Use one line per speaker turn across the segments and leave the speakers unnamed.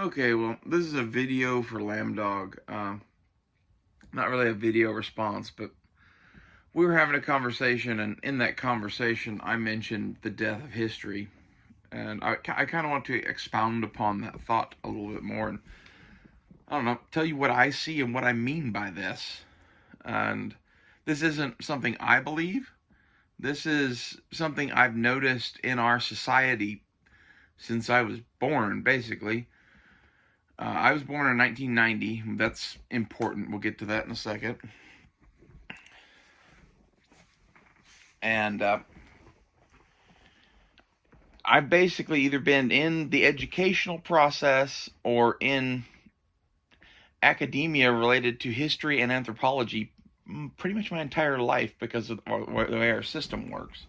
Okay, well, this is a video for Lambdog. Not really a video response, but we were having a conversation, and in that conversation, I mentioned the death of history, and I kind of want to expound upon that thought a little bit more, and I don't know, tell you what I see and what I mean by this. And this isn't something I believe. This is something I've noticed in our society since I was born, basically. I was born in 1990. That's important. We'll get to that in a second. And I've basically either been in the educational process or in academia related to history and anthropology pretty much my entire life because of the way our system works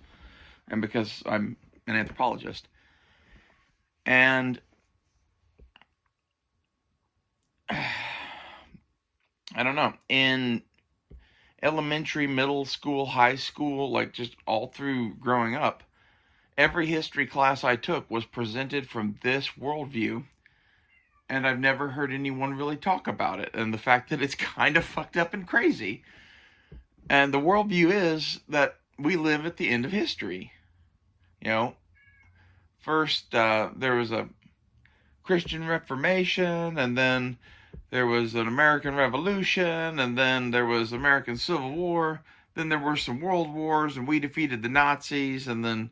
and because I'm an anthropologist. And I don't know, in elementary, middle school, high school, like just all through growing up, every history class I took was presented from this worldview, and I've never heard anyone really talk about it, and the fact that it's kind of fucked up and crazy. And the worldview is that we live at the end of history. You know, first there was a Christian Reformation, and then there was an American Revolution, and then there was American Civil War, then there were some world wars, and we defeated the Nazis, and then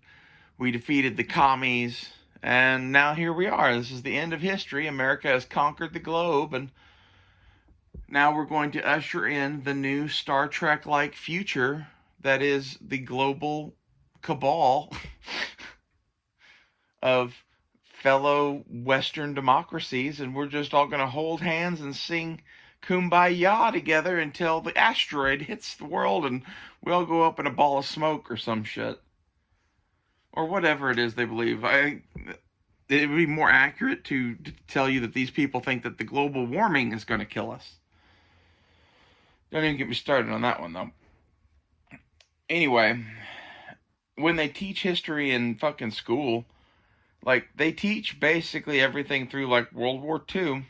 we defeated the commies, and now here we are. This is the end of history. America has conquered the globe, and now we're going to usher in the new Star Trek-like future that is the global cabal of fellow Western democracies, and we're just all going to hold hands and sing Kumbaya together until the asteroid hits the world and we all go up in a ball of smoke or some shit. Or whatever it is they believe. It would be more accurate to tell you that these people think that the global warming is going to kill us. Don't even get me started on that one, though. Anyway, when they teach history in fucking school, like, they teach basically everything through, like, World War II.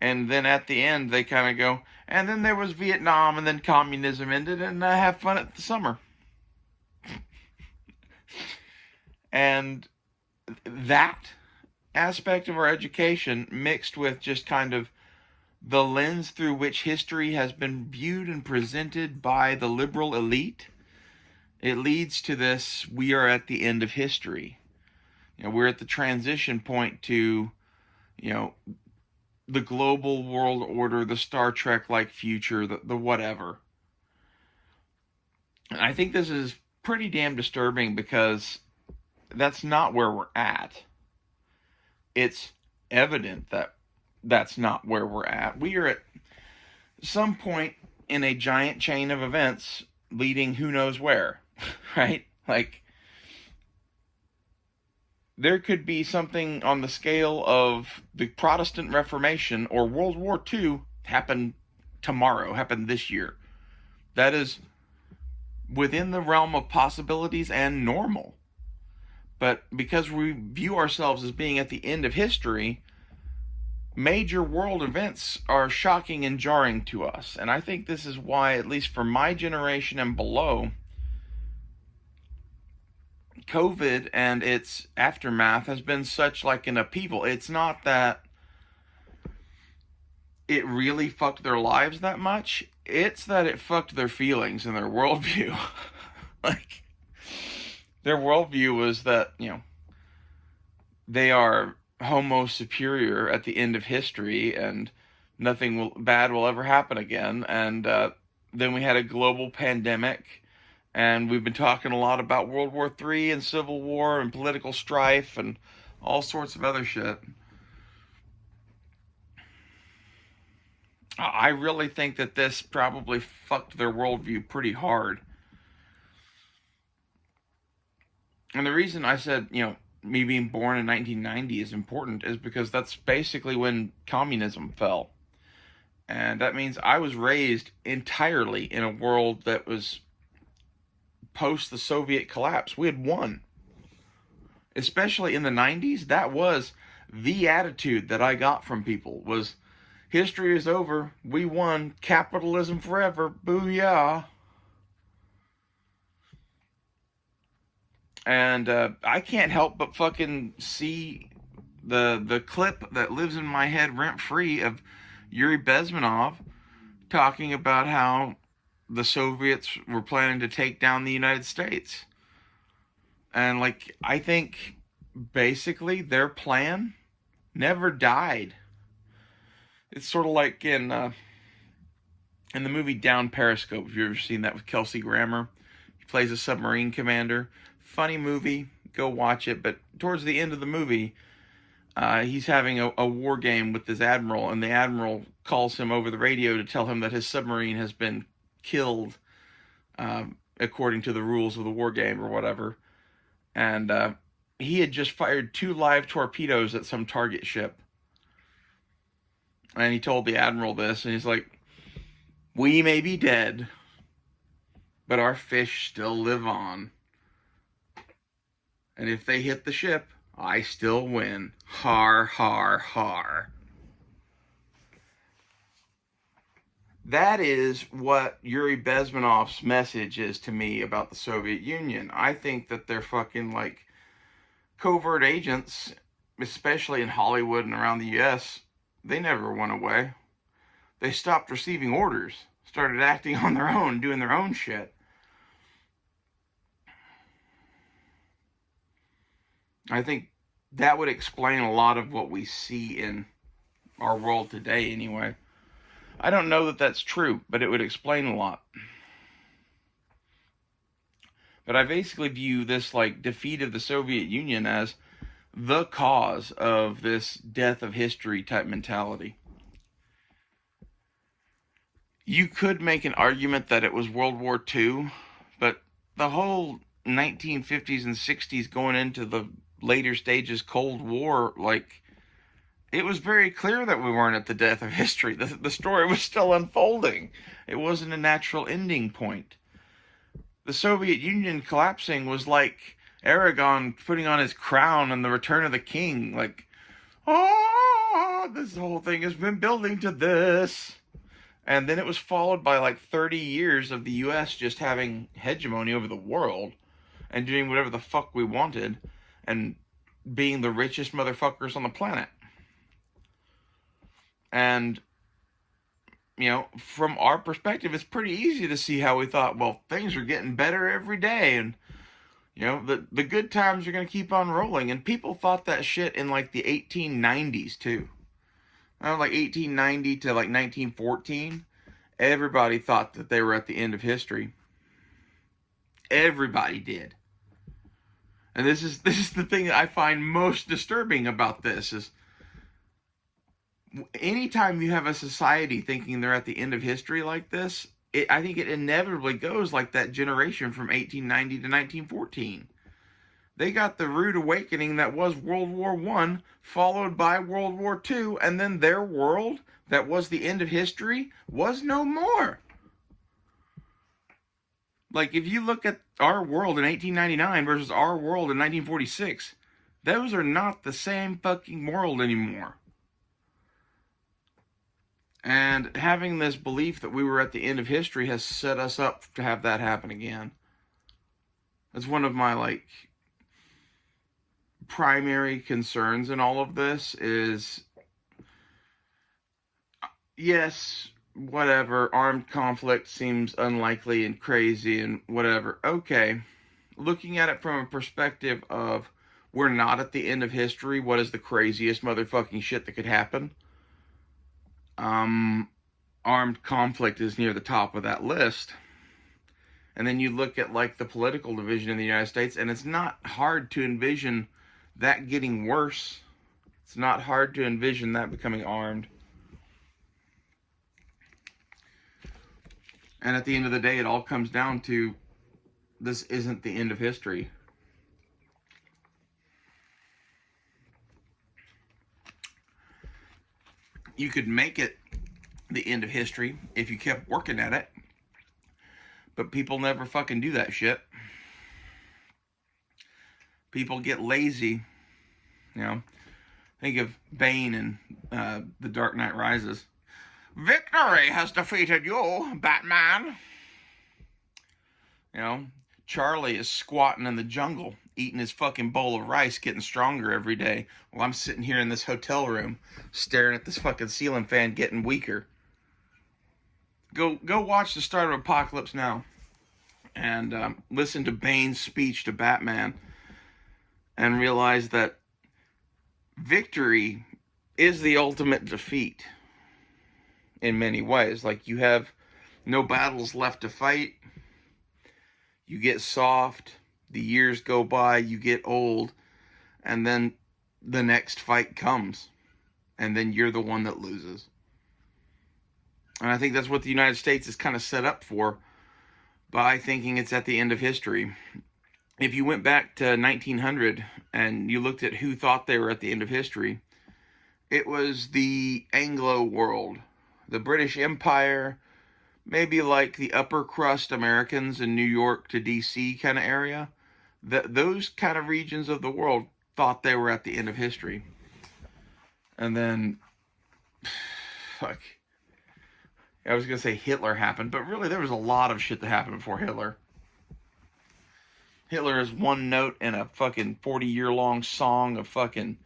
And then at the end, they kind of go, and then there was Vietnam, and then communism ended, and have fun at the summer. And that aspect of our education, mixed with just kind of the lens through which history has been viewed and presented by the liberal elite, it leads to this: we are at the end of history. You know, we're at the transition point to, you know, the global world order, the Star Trek-like future, the whatever. And I think this is pretty damn disturbing because that's not where we're at. It's evident that that's not where we're at. We are at some point in a giant chain of events leading who knows where, right? Like, there could be something on the scale of the Protestant Reformation or World War II happen tomorrow, happen this year. That is within the realm of possibilities and normal. But because we view ourselves as being at the end of history, major world events are shocking and jarring to us. And I think this is why, at least for my generation and below, COVID and its aftermath has been such like an upheaval. It's not that it really fucked their lives that much. It's that it fucked their feelings and their worldview. Like, their worldview was that, you know, they are homo superior at the end of history and nothing bad will ever happen again. And then we had a global pandemic, and we've been talking a lot about World War III and Civil War and political strife and all sorts of other shit. I really think that this probably fucked their worldview pretty hard. And the reason I said, you know, me being born in 1990 is important is because that's basically when communism fell. And that means I was raised entirely in a world that was post the Soviet collapse. We had won. Especially in the 90s, that was the attitude that I got from people was, history is over, we won, capitalism forever, booyah. And I can't help but fucking see the clip that lives in my head rent free of Yuri Bezmenov talking about how the Soviets were planning to take down the United States. And like, I think basically their plan never died. It's sort of like in the movie Down Periscope, if you've ever seen that with Kelsey Grammer. He plays a submarine commander. Funny movie, go watch it. But towards the end of the movie, he's having a war game with this admiral, and the admiral calls him over the radio to tell him that his submarine has been killed according to the rules of the war game or whatever. And he had just fired 2 live torpedoes at some target ship. And he told the admiral this, and he's like, we may be dead, but our fish still live on. And if they hit the ship, I still win. Har, har, har. That is what Yuri Bezmenov's message is to me about the Soviet Union. I think that they're fucking like covert agents, especially in Hollywood and around the US. They never went away. They stopped receiving orders, started acting on their own, doing their own shit. I think that would explain a lot of what we see in our world today, anyway. I don't know that that's true, but it would explain a lot. But I basically view this like defeat of the Soviet Union as the cause of this death of history type mentality. You could make an argument that it was World War II, but the whole 1950s and 60s going into the later stages Cold War, like, it was very clear that we weren't at the death of history. The story was still unfolding. It wasn't a natural ending point. The Soviet Union collapsing was like Aragon putting on his crown and the Return of the King. Like, oh, this whole thing has been building to this. And then it was followed by like 30 years of the US just having hegemony over the world and doing whatever the fuck we wanted and being the richest motherfuckers on the planet. And, you know, from our perspective, it's pretty easy to see how we thought, well, things are getting better every day. And, you know, the good times are going to keep on rolling. And people thought that shit in like the 1890s too. Like 1890 to like 1914. Everybody thought that they were at the end of history. Everybody did. And this is the thing that I find most disturbing about this is anytime you have a society thinking they're at the end of history like this, I think it inevitably goes like that generation from 1890 to 1914. They got the rude awakening that was World War I, followed by World War II, and then their world that was the end of history was no more. Like, if you look at our world in 1899 versus our world in 1946, those are not the same fucking world anymore. And having this belief that we were at the end of history has set us up to have that happen again. That's one of my, like, primary concerns in all of this is, yes, whatever, armed conflict seems unlikely and crazy and whatever. Okay, looking at it from a perspective of we're not at the end of history, what is the craziest motherfucking shit that could happen? Armed conflict is near the top of that list. And then you look at like the political division in the United States, and it's not hard to envision that getting worse. It's not hard to envision that becoming armed. And at the end of the day, it all comes down to this isn't the end of history. You could make it the end of history if you kept working at it. But people never fucking do that shit. People get lazy. You know, Think of Bane in The Dark Knight Rises. Victory has defeated you, Batman. You know, Charlie is squatting in the jungle, eating his fucking bowl of rice, getting stronger every day, while I'm sitting here in this hotel room, staring at this fucking ceiling fan, getting weaker. Go watch the start of Apocalypse Now, and listen to Bane's speech to Batman, and realize that victory is the ultimate defeat in many ways. Like, you have no battles left to fight. You get soft, the years go by, you get old, and then the next fight comes, and then you're the one that loses. And I think that's what the United States is kind of set up for by thinking it's at the end of history. If you went back to 1900 and you looked at who thought they were at the end of history, it was the Anglo world, the British Empire, maybe like the upper crust Americans in New York to DC kind of area. Those kind of regions of the world thought they were at the end of history. And then, fuck, I was going to say Hitler happened, but really there was a lot of shit that happened before Hitler. Hitler is one note in a fucking 40-year-long song of fucking,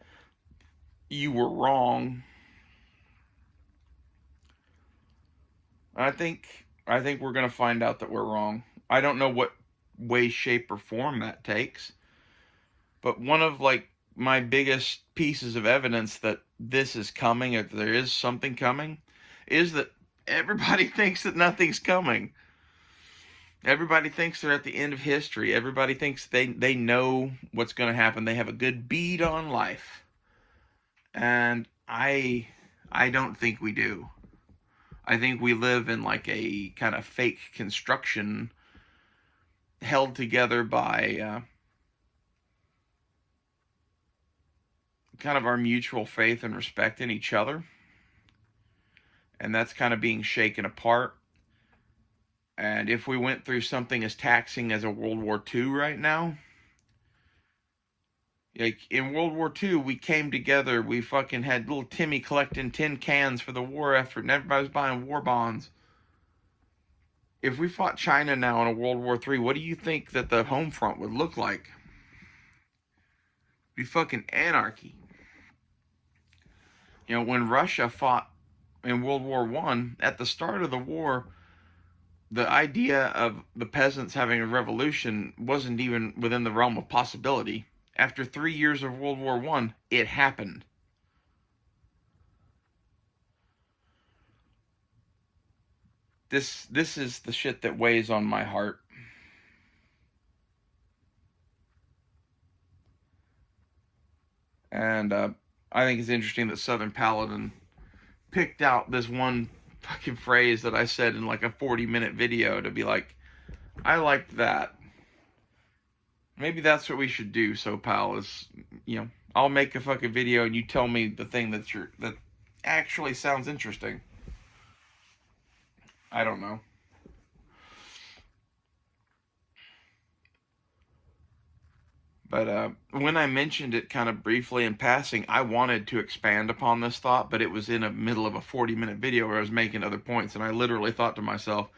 you were wrong. I think we're going to find out that we're wrong. I don't know what way, shape, or form that takes. But one of, like, my biggest pieces of evidence that this is coming, if there is something coming, is that everybody thinks that nothing's coming. Everybody thinks they're at the end of history. Everybody thinks they know what's going to happen. They have a good bead on life. And I don't think we do. I think we live in like a kind of fake construction held together by kind of our mutual faith and respect in each other. And that's kind of being shaken apart. And if we went through something as taxing as a World War II right now, like in World War II, we came together, we fucking had little Timmy collecting tin cans for the war effort, and everybody was buying war bonds. If we fought China now in a World War III, what do you think that the home front would look like? It'd be fucking anarchy. You know, when Russia fought in World War I, at the start of the war, the idea of the peasants having a revolution wasn't even within the realm of possibility. After 3 years of World War I, it happened. This is the shit that weighs on my heart. And I think it's interesting that Southern Paladin picked out this one fucking phrase that I said in like a 40-minute video to be like, I liked that. Maybe that's what we should do, So Pal, is, you know, I'll make a fucking video and you tell me the thing that actually sounds interesting. I don't know. But when I mentioned it kind of briefly in passing, I wanted to expand upon this thought, but it was in the middle of a 40-minute video where I was making other points, and I literally thought to myself,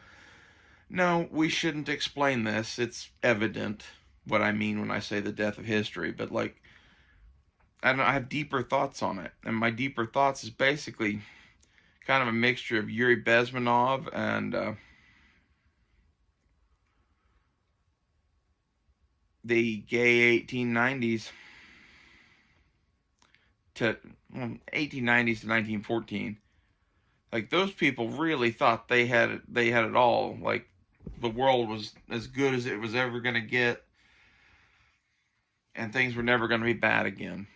no, we shouldn't explain this. It's evident what I mean when I say the death of history, but like, I don't know, I have deeper thoughts on it, and my deeper thoughts is basically kind of a mixture of Yuri Bezmenov and the gay 1890s to 1890s to 1914. Like, those people really thought they had it all. Like, the world was as good as it was ever going to get, and things were never going to be bad again.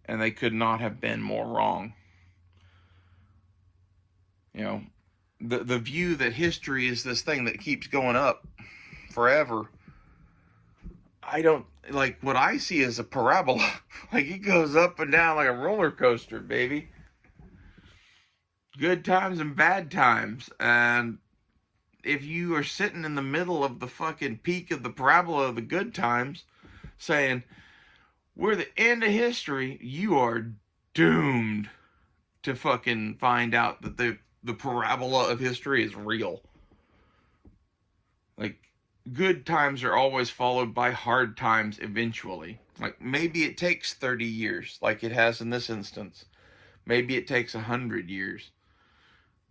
And they could not have been more wrong. You know, the view that history is this thing that keeps going up forever, I don't, like, what I see is a parabola. Like, it goes up and down like a roller coaster, baby. Good times and bad times. And if you are sitting in the middle of the fucking peak of the parabola of the good times, saying, we're the end of history, you are doomed to fucking find out that the parabola of history is real. Like, good times are always followed by hard times eventually. Like, maybe it takes 30 years, like it has in this instance. Maybe it takes 100 years.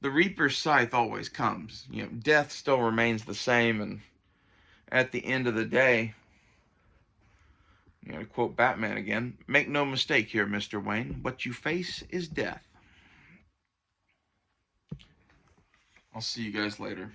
The Reaper's scythe always comes. You know, death still remains the same, and at the end of the day, you know, to quote Batman again, make no mistake here, Mr. Wayne, what you face is death. I'll see you guys later.